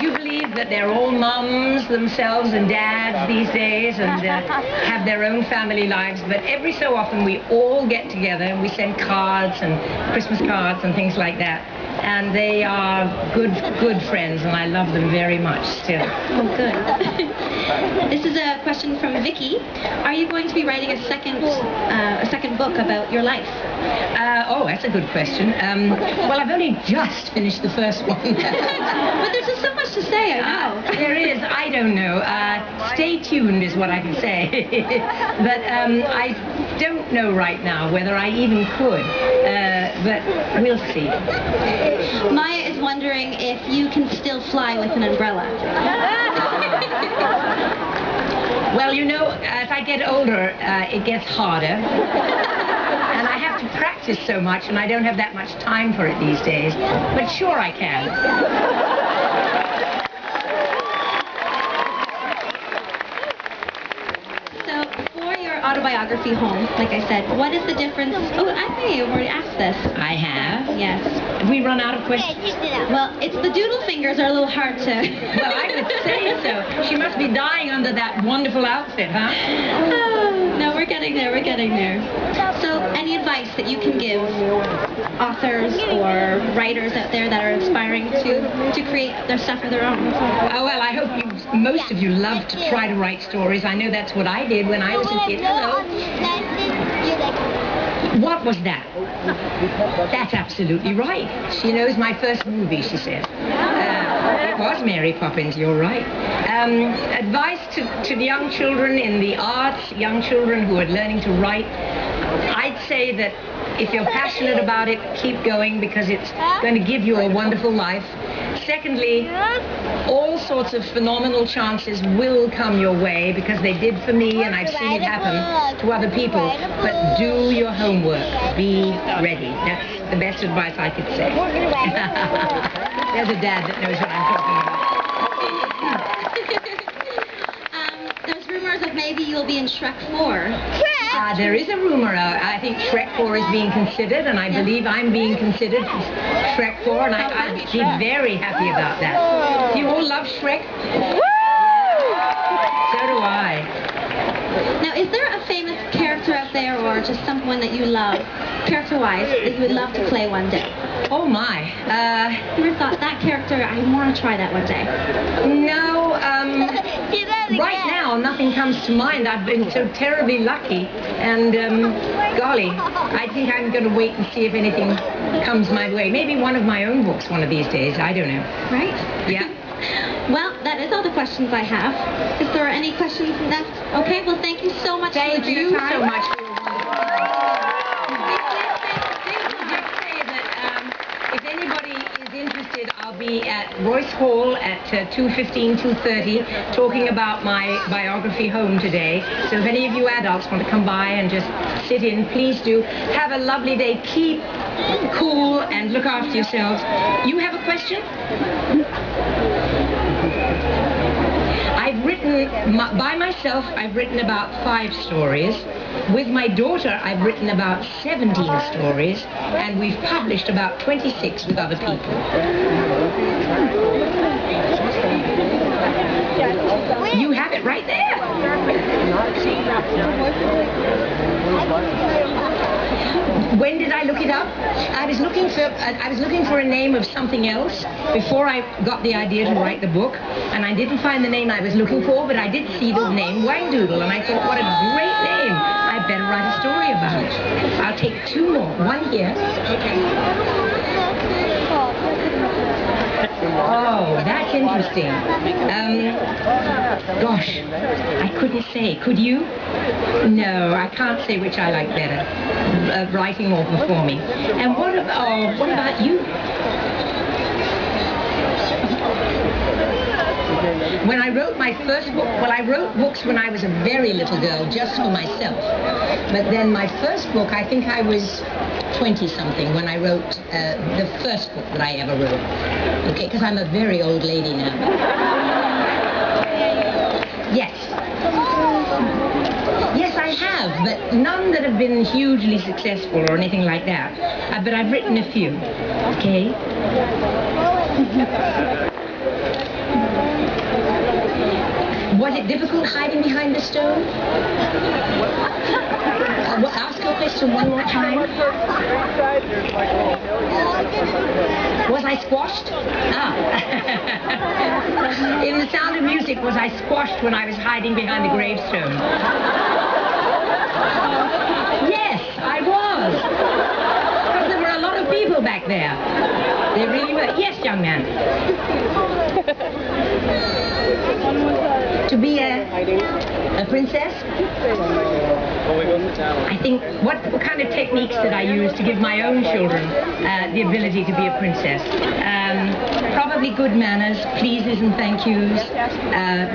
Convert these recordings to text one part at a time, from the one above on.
you believe that they're all mums themselves and dads these days and have their own family lives, but every so often we all get together and we send cards and Christmas cards and things like that. And they are good friends, and I love them very much still. Oh, good. This is a question from Vicky. Are you going to be writing a second book about your life? Oh, that's a good question. Well, I've only just finished the first one. But there's just so much to say, I know. There is. I don't know. Stay tuned is what I can say. But I don't know right now whether I even could. But we'll see. Maya is wondering if you can still fly with an umbrella. Well, you know, as I get older, it gets harder. And I have to practice so much, and I don't have that much time for it these days. But sure I can. Autobiography home, like I said, what is the difference? Oh, I think you've already asked this. I have? Yes. Have we run out of questions? Well, it's the doodle fingers are a little hard to... Well, I would say so. She must be dying under that wonderful outfit, huh? Oh, no, we're getting there, we're getting there. So, any advice that you can give authors or writers out there that are aspiring to create their stuff of their own? Oh, well, I hope most of you love to try to write stories. I know that's what I did when I was a kid. Hello. What was that? That's absolutely right. She knows my first movie, she said. It was Mary Poppins, you're right. Advice to the young children in the arts, young children who are learning to write, I'd say that if you're passionate about it, keep going, because it's going to give you a wonderful life. Secondly, all sorts of phenomenal chances will come your way, because they did for me, and I've seen it happen to other people. But do your homework. Be ready. That's the best advice I could say. There's a dad that knows what I'm talking about. There's rumors of maybe you'll be in Shrek 4. There is a rumor. I think Shrek 4 is being considered, and I believe I'm being considered for Shrek 4, and I'd be very happy about that. Do you all love Shrek? Woo! So do I. Now, is there a famous character out there, or just someone that you love, character-wise, that you would love to play one day? Oh, my. You ever thought, that character, I want to try that one day? No, right now, nothing comes to mind. I've been so terribly lucky, and golly, I think I'm going to wait and see if anything comes my way. Maybe one of my own books one of these days. I don't know. Right? Yeah. Well, that is all the questions I have. Is there any questions left? Okay, well, thank you so much for your time. Thank you so much for your If anybody is interested, I'll be at Royce Hall at 2:15, 2:30, talking about my biography home today. So if any of you adults want to come by and just sit in, please do. Have a lovely day. Keep cool and look after yourselves. You have a question? I've written, by myself, I've written about 5 stories. With my daughter, I've written about 17 stories, and we've published about 26 with other people. You have it right there. When did I look it up? I was looking for a name of something else before I got the idea to write the book, and I didn't find the name I was looking for, but I did see the name Wangdoodle, and I thought, what a great name. I better write a story about it. I'll take 2 more. One here. Oh, that's interesting. Gosh, I couldn't say. Could you? No, I can't say which I like better, writing or performing. And what about you? When I wrote my first book, well, I wrote books when I was a very little girl, just for myself. But then my first book, I think I was 20-something when I wrote the first book that I ever wrote. Okay, because I'm a very old lady now. Yes. Yes, I have, but none that have been hugely successful or anything like that. But I've written a few. Okay? it difficult hiding behind the stone? Ask your question one more time. Was I squashed? In The Sound of Music, was I squashed when I was hiding behind the gravestone? Yes, I was. Because there were a lot of people back there. They really were. Yes, young man. To be a princess? I think, what kind of techniques did I use to give my own children the ability to be a princess? Probably good manners, pleases and thank yous,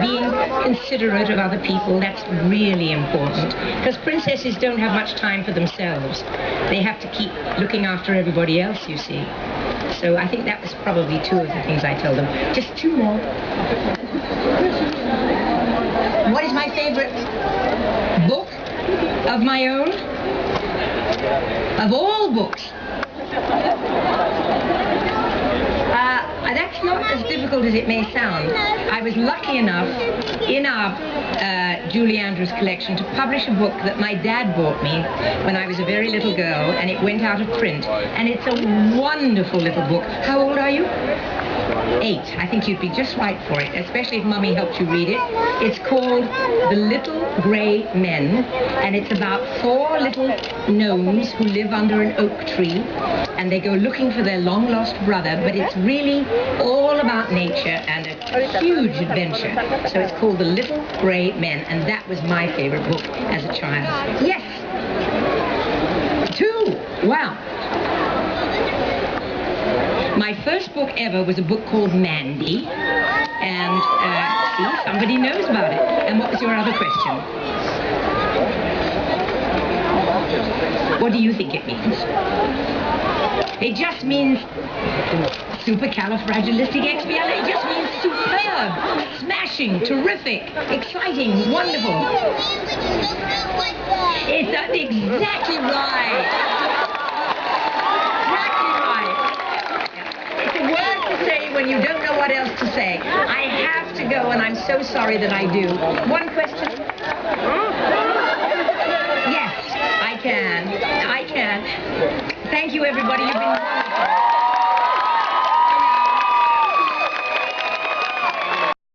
being considerate of other people. That's really important, because princesses don't have much time for themselves. They have to keep looking after everybody else, you see. So I think that was probably two of the things I told them. Just two more. What is my favorite book of my own? Of all books? That's not as difficult as it may sound. I was lucky enough in our Julie Andrews collection to publish a book that my dad bought me when I was a very little girl, and it went out of print. And it's a wonderful little book. How old are you? 8. I think you'd be just right for it, especially if Mummy helped you read it. It's called The Little Grey Men, and it's about 4 little gnomes who live under an oak tree, and they go looking for their long-lost brother, but it's really all about nature and a huge adventure. So it's called The Little Grey Men, and that was my favorite book as a child. Yes! 2! Wow! My first book ever was a book called Mandy, and see, somebody knows about it. And what was your other question? What do you think it means? It just means supercalifragilisticexpialidocious. It just means superb, smashing, terrific, exciting, wonderful. It's exactly right. When you don't know what else to say. I have to go, and I'm so sorry that I do. One question? Yes, I can. Thank you, everybody. You've been